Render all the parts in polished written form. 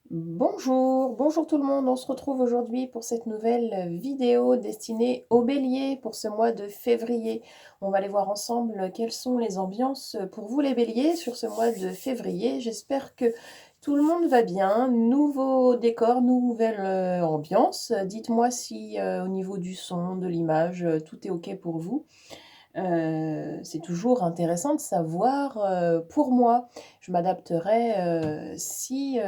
Bonjour tout le monde, on se retrouve aujourd'hui pour cette nouvelle vidéo destinée aux béliers pour ce mois de février. On va aller voir ensemble quelles sont les ambiances pour vous les béliers sur ce mois de février. J'espère que tout le monde va bien. Nouveau décor, nouvelle ambiance. Dites-moi si au niveau du son, de l'image, tout est OK pour vous. C'est toujours intéressant de savoir, pour moi. Je m'adapterai, si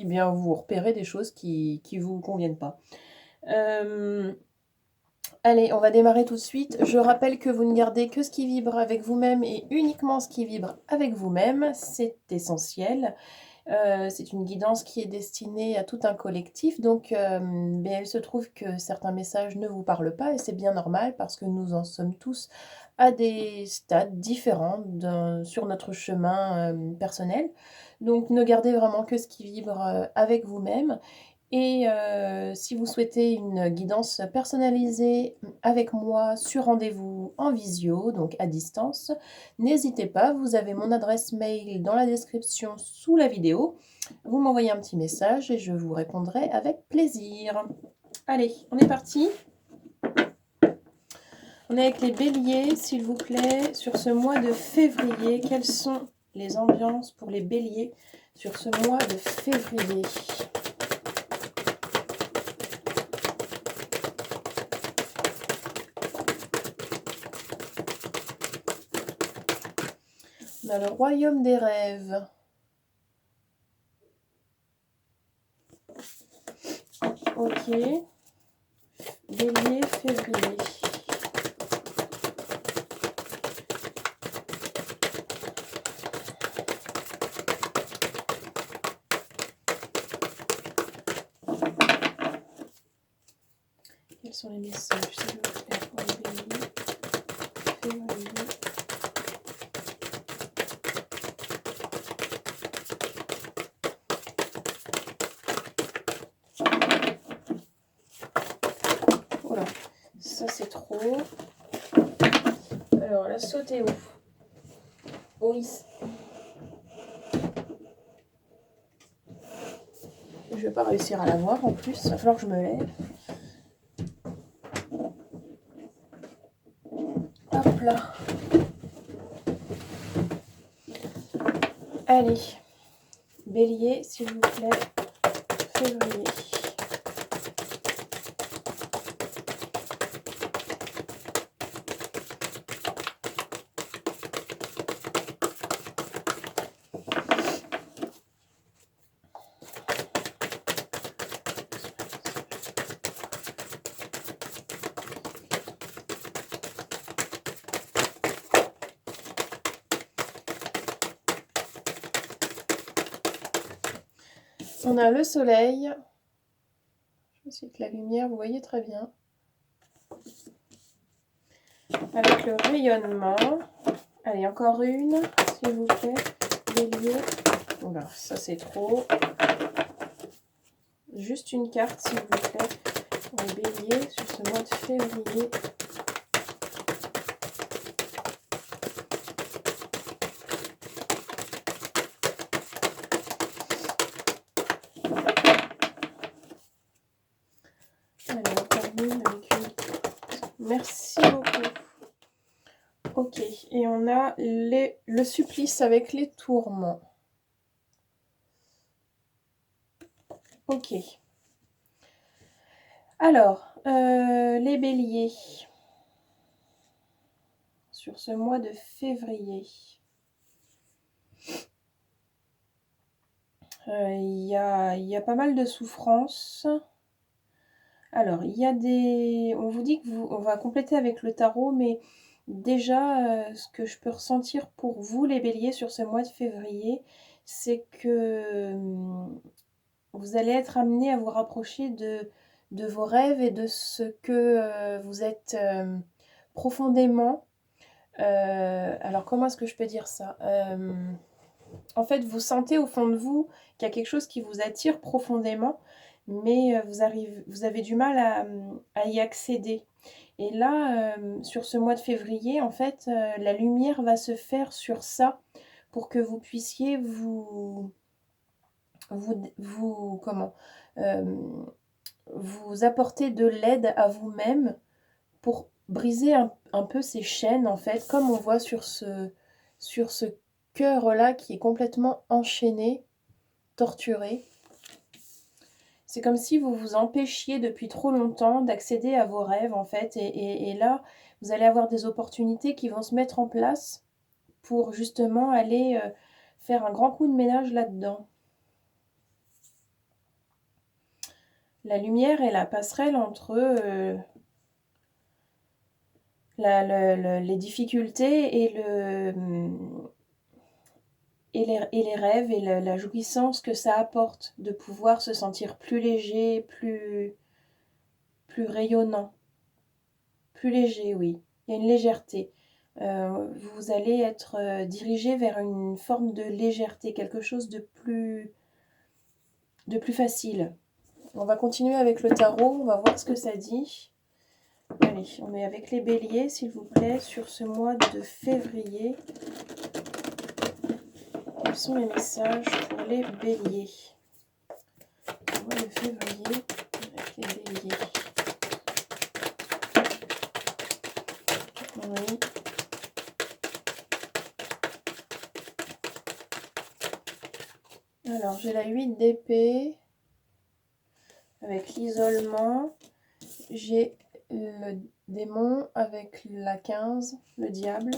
bien vous repérez des choses qui vous conviennent pas. Allez, on va démarrer tout de suite. Je rappelle que vous ne gardez que ce qui vibre avec vous-même et uniquement ce qui vibre avec vous-même, c'est essentiel. C'est une guidance qui est destinée à tout un collectif, donc mais il se trouve que certains messages ne vous parlent pas et c'est bien normal parce que nous en sommes tous à des stades différents sur notre chemin personnel. Donc ne gardez vraiment que ce qui vibre avec vous-même et si vous souhaitez une guidance personnalisée avec moi sur rendez-vous en visio, donc à distance, n'hésitez pas, vous avez mon adresse mail dans la description sous la vidéo. Vous m'envoyez un petit message et je vous répondrai avec plaisir. Allez, on est parti. On est avec les béliers, s'il vous plaît, sur ce mois de février. Quelles sont les ambiances pour les béliers sur ce mois de février ? On a le royaume des rêves. Ok. Bélier, février. Quels sont les messages, s'il vous plaît, pour les béliers, février. Voilà, ça c'est trop. Alors, la sauter où? Oui. Je vais pas réussir à la voir en plus, il va falloir que je me lève. Hop là. Allez, bélier, s'il vous plaît, février. On a le soleil. Je sais que la lumière, vous voyez très bien. Avec le rayonnement. Allez, encore une, s'il vous plaît. Bélier. Voilà, ça c'est trop. Juste une carte, s'il vous plaît, pour les béliers sur ce mois de février. Allez, on termine avec une. Merci beaucoup. Ok, et on a le supplice avec les tourments. Ok. Alors, les béliers, sur ce mois de février, il y a pas mal de souffrances. Alors, il y a des... On vous dit que on va compléter avec le tarot, mais déjà, ce que je peux ressentir pour vous, les béliers, sur ce mois de février, c'est que vous allez être amenés à vous rapprocher de vos rêves et de ce que vous êtes profondément. Alors, comment est-ce que je peux dire ça? En fait, vous sentez au fond de vous qu'il y a quelque chose qui vous attire profondément, mais vous avez du mal à y accéder. Et là, sur ce mois de février, en fait, la lumière va se faire sur ça pour que vous puissiez comment, vous apportez de l'aide à vous-même pour briser un peu ces chaînes, en fait, comme on voit sur ce cœur-là qui est complètement enchaîné, torturé. C'est comme si vous vous empêchiez depuis trop longtemps d'accéder à vos rêves, en fait. Et là, vous allez avoir des opportunités qui vont se mettre en place pour justement aller faire un grand coup de ménage là-dedans. La lumière est la passerelle entre les difficultés et les rêves et la jouissance que ça apporte de pouvoir se sentir plus léger, plus rayonnant. Plus léger, oui. Il y a une légèreté. Vous allez être dirigé vers une forme de légèreté, quelque chose de plus facile. On va continuer avec le tarot, on va voir ce que ça dit. Allez, on est avec les béliers, s'il vous plaît, sur ce mois de février. Quels sont les messages pour les béliers? Le mois de février avec les béliers. Oui. Alors, j'ai la 8 d'épée avec l'isolement. J'ai le démon avec la 15, le diable.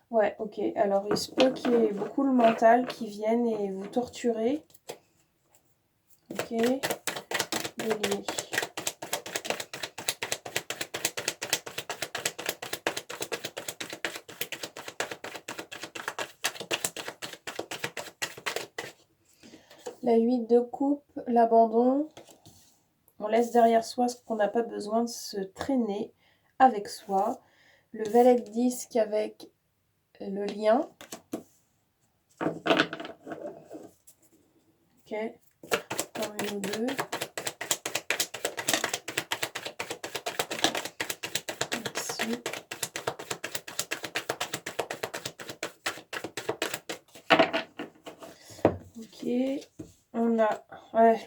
Ouais, ok. Alors, il se peut qu'il y ait beaucoup le mental qui vienne et vous torturer. Ok. Bélier. La 8 de coupe, l'abandon. On laisse derrière soi ce qu'on n'a pas besoin de se traîner avec soi. Le valet de disque avec le lien. Ok. Encore une ou deux. Merci. Ok. On a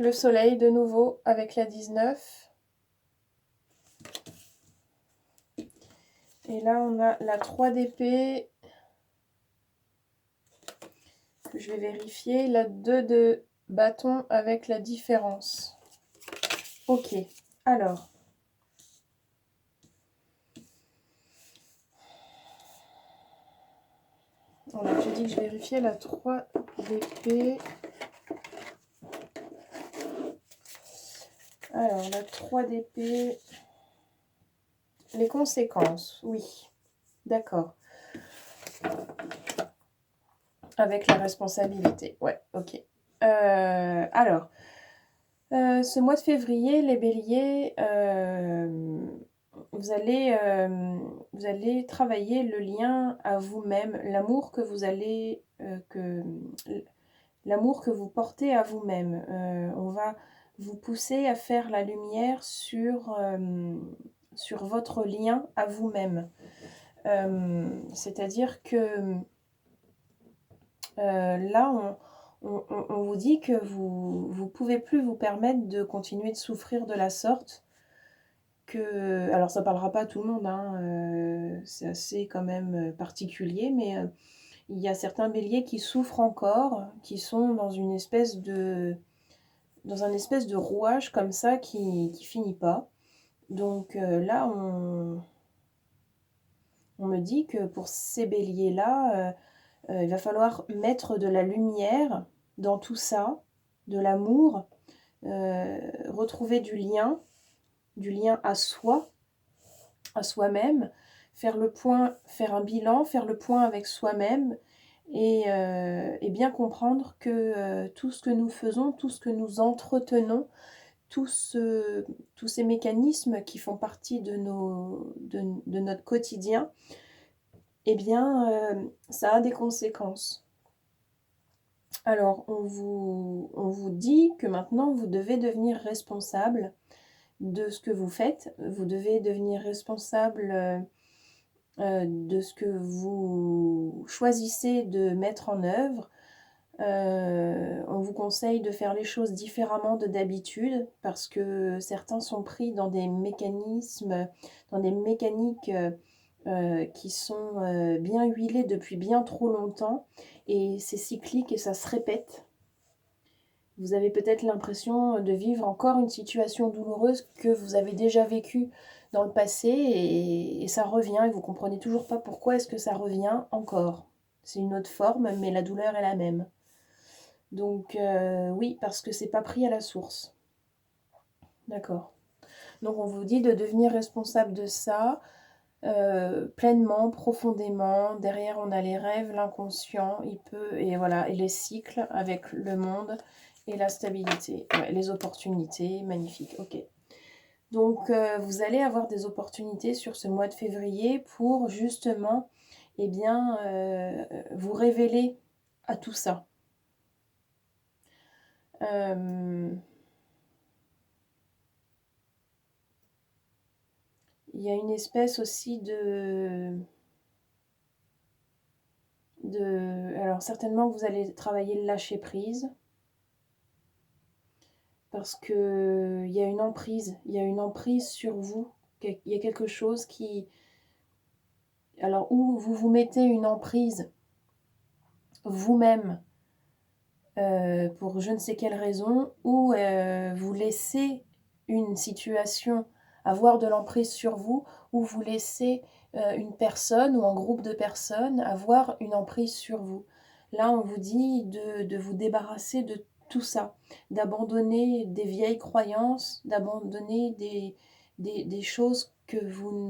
le soleil de nouveau avec la 19. Et là, on a la 3 d'épée. Que je vais vérifier. La 2 de bâton avec la différence. Ok. Alors. Voilà, j'ai dit que je vérifiais la 3 d'épée. Alors, la 3 d'épée. Les conséquences, oui. D'accord. Avec la responsabilité. Ouais, ok. Alors, ce mois de février, les béliers, vous allez travailler le lien à vous-même, l'amour que vous allez, l'amour que vous portez à vous-même. On va vous pousser à faire la lumière sur votre lien à vous-même. C'est-à-dire que là, on vous dit que vous ne pouvez plus vous permettre de continuer de souffrir de la sorte. Alors ça ne parlera pas à tout le monde, hein, c'est assez quand même particulier, mais il y a certains béliers qui souffrent encore, qui sont dans un espèce de rouage comme ça qui finit pas. Donc là, on me dit que pour ces béliers-là, il va falloir mettre de la lumière dans tout ça, de l'amour, retrouver du lien à soi, à soi-même, faire le point, faire un bilan, faire le point avec soi-même et bien comprendre que tout ce que nous faisons, tout ce que nous entretenons, tous ces mécanismes qui font partie de notre quotidien, eh bien, ça a des conséquences. Alors, on vous dit que maintenant, vous devez devenir responsable de ce que vous faites. Vous devez devenir responsable de ce que vous choisissez de mettre en œuvre. On on vous conseille de faire les choses différemment de d'habitude parce que certains sont pris dans des mécanismes, dans des mécaniques qui sont bien huilées depuis bien trop longtemps et c'est cyclique et ça se répète. Vous avez peut-être l'impression de vivre encore une situation douloureuse que vous avez déjà vécue dans le passé et ça revient et vous comprenez toujours pas pourquoi est-ce que ça revient encore. C'est une autre forme, mais la douleur est la même. Donc oui, parce que c'est pas pris à la source. D'accord. Donc on vous dit de devenir responsable de ça pleinement, profondément. Derrière, on a les rêves, l'inconscient, et voilà, et les cycles avec le monde et la stabilité, ouais, les opportunités, magnifique, ok. Donc vous allez avoir des opportunités sur ce mois de février pour justement, eh bien, vous révéler à tout ça. Il y a une espèce aussi alors certainement que vous allez travailler le lâcher prise parce que il y a une emprise sur vous, il y a quelque chose qui, alors où vous vous mettez une emprise vous-même pour je ne sais quelle raison, ou vous laissez une situation avoir de l'emprise sur vous, ou vous laissez une personne ou un groupe de personnes avoir une emprise sur vous. Là, on vous dit de vous débarrasser de tout ça, d'abandonner des vieilles croyances, d'abandonner des choses que vous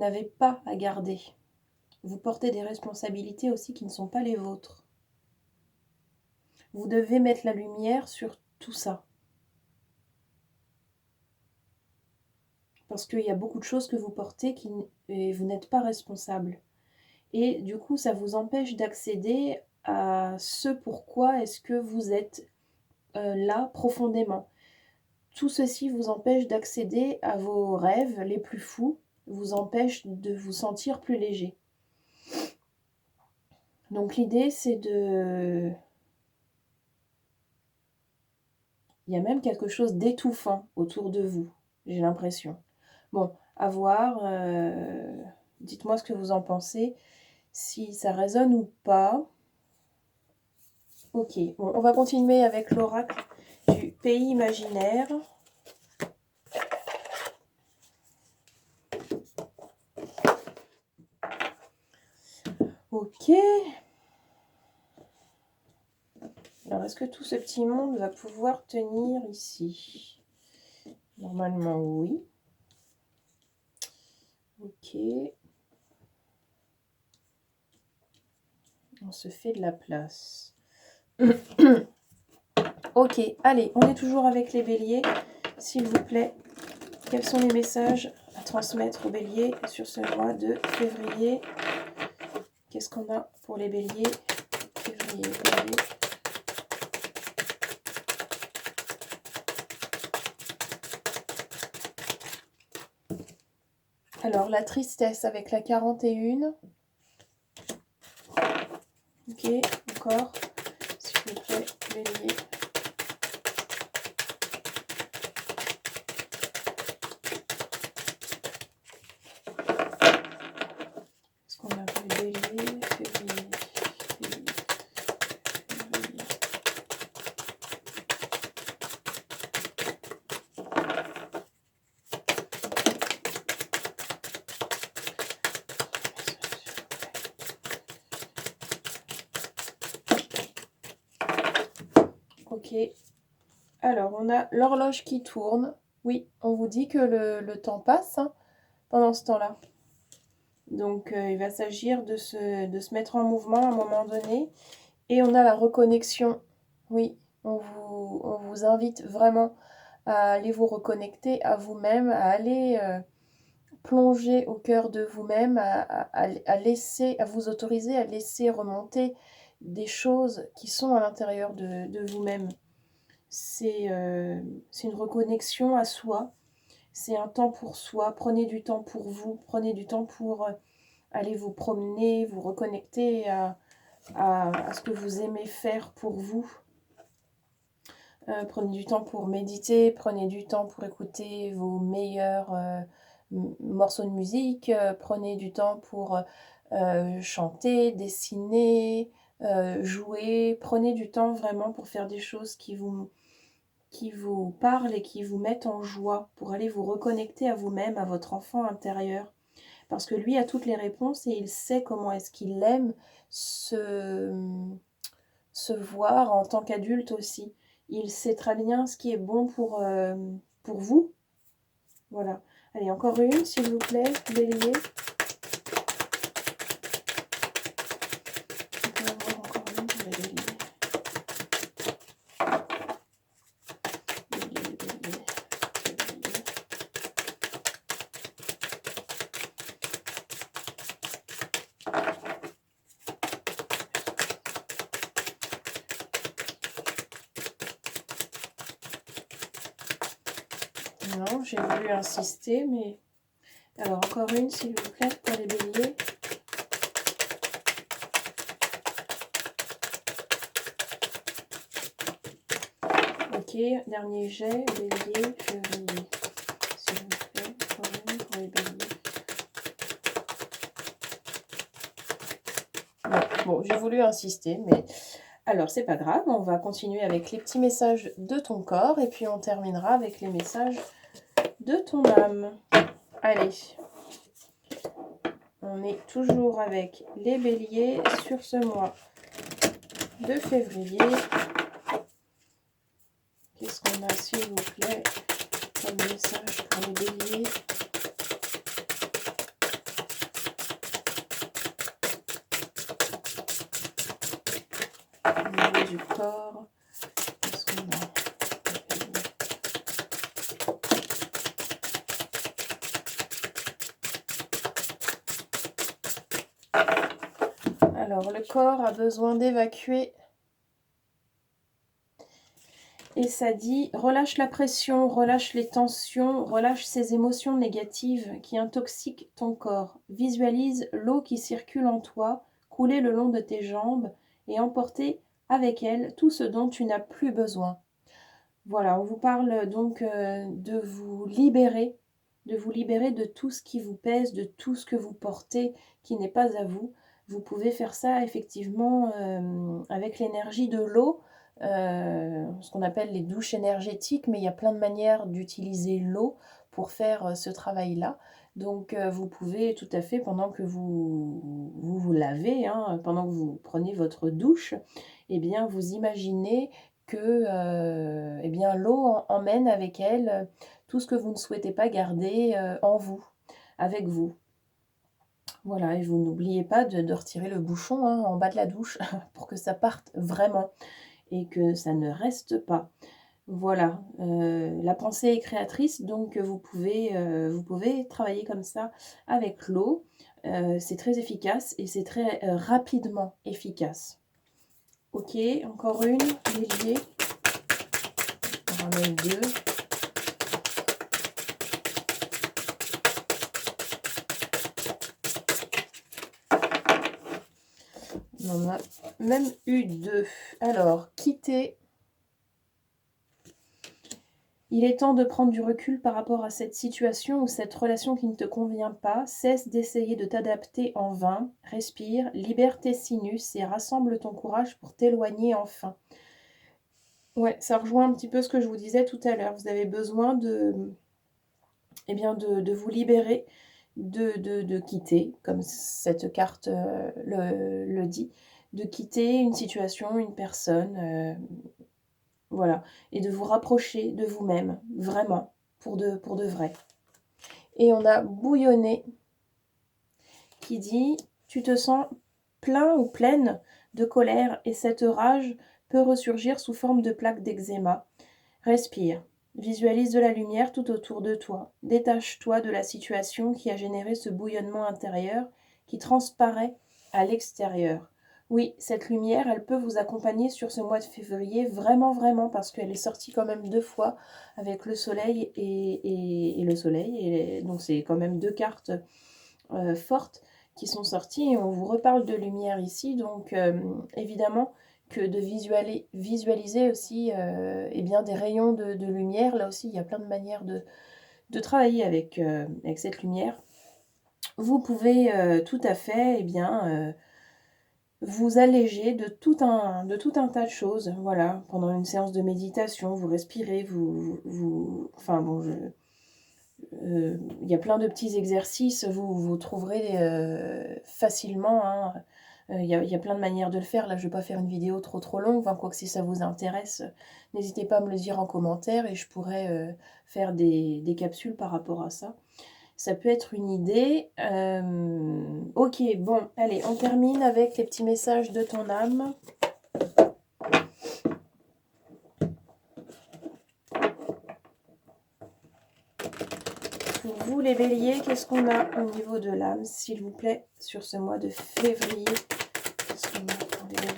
n'avez pas à garder. Vous portez des responsabilités aussi qui ne sont pas les vôtres. Vous devez mettre la lumière sur tout ça. Parce qu'il y a beaucoup de choses que vous portez et vous n'êtes pas responsable. Et du coup, ça vous empêche d'accéder à ce pourquoi est-ce que vous êtes là profondément. Tout ceci vous empêche d'accéder à vos rêves les plus fous, vous empêche de vous sentir plus léger. Donc l'idée, c'est de... Il y a même quelque chose d'étouffant autour de vous, j'ai l'impression. Bon, à voir, dites-moi ce que vous en pensez, si ça résonne ou pas. Ok, bon, on va continuer avec l'oracle du pays imaginaire. Ok. Alors, est-ce que tout ce petit monde va pouvoir tenir ici? Normalement, oui. Ok. On se fait de la place. Ok, allez, on est toujours avec les béliers. S'il vous plaît, quels sont les messages à transmettre aux béliers sur ce mois de février? Qu'est-ce qu'on a pour les béliers? Février, bélier. Alors, la tristesse avec la 41. Ok, encore, s'il vous plaît, bélier. Est-ce qu'on a vu bélier, février, février. Ok. Alors, on a l'horloge qui tourne. Oui, on vous dit que le temps passe hein, pendant ce temps-là. Donc, il va s'agir de se mettre en mouvement à un moment donné. Et on a la reconnexion. Oui, on vous invite vraiment à aller vous reconnecter à vous-même, à aller plonger au cœur de vous-même, à laisser, à vous autoriser à laisser remonter des choses qui sont à l'intérieur de vous-même. C'est une reconnexion à soi, c'est un temps pour soi. Prenez du temps pour vous, prenez du temps pour aller vous promener, vous reconnecter à ce que vous aimez faire pour vous. Prenez du temps pour méditer, prenez du temps pour écouter vos meilleurs morceaux de musique, prenez du temps pour chanter, dessiner, jouer, prenez du temps vraiment pour faire des choses qui vous parlent et qui vous mettent en joie, pour aller vous reconnecter à vous-même, à votre enfant intérieur. Parce que lui a toutes les réponses et il sait comment est-ce qu'il aime se, se voir en tant qu'adulte aussi. Il sait très bien ce qui est bon pour vous. Voilà. Allez, encore une, s'il vous plaît, Bélier. On peut avoir encore une pour les Béliers. Bélier, Bélier, Bélier. Non, j'ai voulu insister, mais... Alors, encore une, s'il vous plaît, pour les Béliers. Ok, dernier jet, Bélier, Chevalier. S'il vous plaît, encore une pour les Béliers. Bon, j'ai voulu insister, mais... Alors, c'est pas grave, on va continuer avec les petits messages de ton corps, et puis on terminera avec les messages de ton âme. Allez, on est toujours avec les béliers sur ce mois de février. Qu'est-ce qu'on a, s'il vous plaît, comme message pour les béliers? Au niveau du corps, qu'est-ce qu'on a? Alors, le corps a besoin d'évacuer. Et ça dit, relâche la pression, relâche les tensions, relâche ces émotions négatives qui intoxiquent ton corps. Visualise l'eau qui circule en toi, couler le long de tes jambes et emporter avec elle tout ce dont tu n'as plus besoin. Voilà, on vous parle donc de vous libérer de tout ce qui vous pèse, de tout ce que vous portez qui n'est pas à vous. Vous pouvez faire ça effectivement avec l'énergie de l'eau, ce qu'on appelle les douches énergétiques, mais il y a plein de manières d'utiliser l'eau pour faire ce travail-là. Donc vous pouvez tout à fait, pendant que vous lavez, hein, pendant que vous prenez votre douche, eh bien vous imaginez que eh bien, l'eau emmène avec elle tout ce que vous ne souhaitez pas garder en vous, avec vous. Voilà, et vous n'oubliez pas de retirer le bouchon hein, en bas de la douche pour que ça parte vraiment et que ça ne reste pas. Voilà, la pensée est créatrice, donc vous pouvez travailler comme ça avec l'eau. C'est très efficace et c'est très rapidement efficace. Ok, encore une, Bélier. On ramène deux. On en a même eu deux. Alors, quitter. Il est temps de prendre du recul par rapport à cette situation ou cette relation qui ne te convient pas. Cesse d'essayer de t'adapter en vain. Respire, libère tes sinus et rassemble ton courage pour t'éloigner enfin. Ouais, ça rejoint un petit peu ce que je vous disais tout à l'heure. Vous avez besoin eh bien de vous libérer, de quitter, comme cette carte le dit, de quitter une situation, une personne, voilà, et de vous rapprocher de vous-même, vraiment, pour de vrai. Et on a bouillonné qui dit « Tu te sens plein ou pleine de colère et cette rage peut ressurgir sous forme de plaques d'eczéma. Respire. Visualise de la lumière tout autour de toi. Détache-toi de la situation qui a généré ce bouillonnement intérieur qui transparaît à l'extérieur. Oui, cette lumière, elle peut vous accompagner sur ce mois de février, vraiment, vraiment, parce qu'elle est sortie quand même deux fois avec le soleil et le soleil. Et donc, c'est quand même deux cartes fortes qui sont sortis et on vous reparle de lumière ici. Donc, évidemment que de visualiser aussi eh bien, des rayons de lumière. Là aussi, il y a plein de manières de travailler avec cette lumière. Vous pouvez tout à fait eh bien, vous alléger de tout un tas de choses. Voilà, pendant une séance de méditation, vous respirez, enfin bon, il y a plein de petits exercices, vous trouverez facilement, hein. Il y a plein de manières de le faire. Là, je ne vais pas faire une vidéo trop longue. Enfin, quoique si ça vous intéresse, n'hésitez pas à me le dire en commentaire et je pourrais faire des capsules par rapport à ça. Ça peut être une idée. Ok, bon, allez, on termine avec les petits messages de ton âme. Pour vous, les béliers, qu'est-ce qu'on a au niveau de l'âme, s'il vous plaît, sur ce mois de février? Qu'est-ce qu'on a pour les béliers?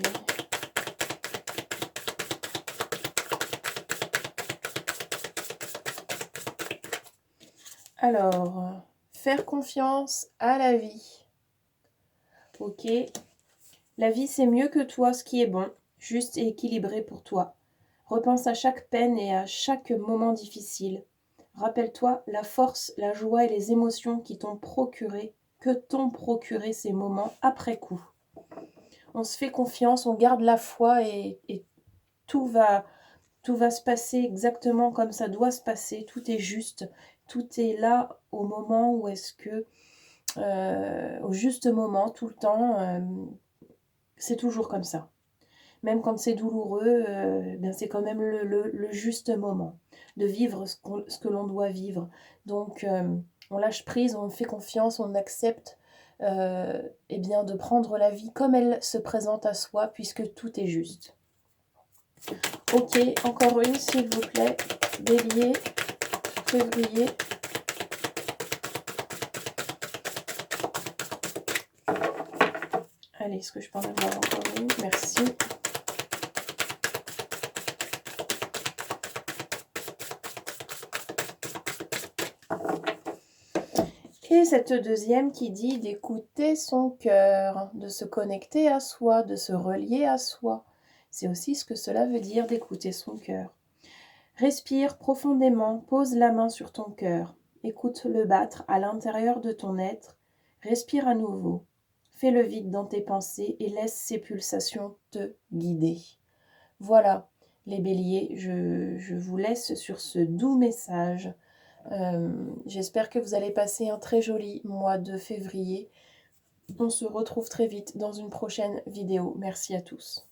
Alors, faire confiance à la vie. Ok. La vie, c'est mieux que toi, ce qui est bon, juste et équilibré pour toi. Repense à chaque peine et à chaque moment difficile. Rappelle-toi la force, la joie et les émotions que t'ont procuré ces moments après coup. On se fait confiance, on garde la foi et tout va se passer exactement comme ça doit se passer. Tout est juste, tout est là au moment où est-ce que, au juste moment, tout le temps, c'est toujours comme ça. Même quand c'est douloureux, c'est quand même le juste moment de vivre ce que l'on doit vivre. Donc, on lâche prise, on fait confiance, on accepte bien, de prendre la vie comme elle se présente à soi, puisque tout est juste. Ok, encore une, s'il vous plaît. Bélier, février. Allez, est-ce que je peux en avoir encore une? Merci. Et cette deuxième qui dit d'écouter son cœur, de se connecter à soi, de se relier à soi. C'est aussi ce que cela veut dire d'écouter son cœur. Respire profondément, pose la main sur ton cœur, écoute-le battre à l'intérieur de ton être, respire à nouveau, fais le vide dans tes pensées et laisse ces pulsations te guider. Voilà, les béliers, je vous laisse sur ce doux message. J'espère que vous allez passer un très joli mois de février. On se retrouve très vite dans une prochaine vidéo. Merci à tous.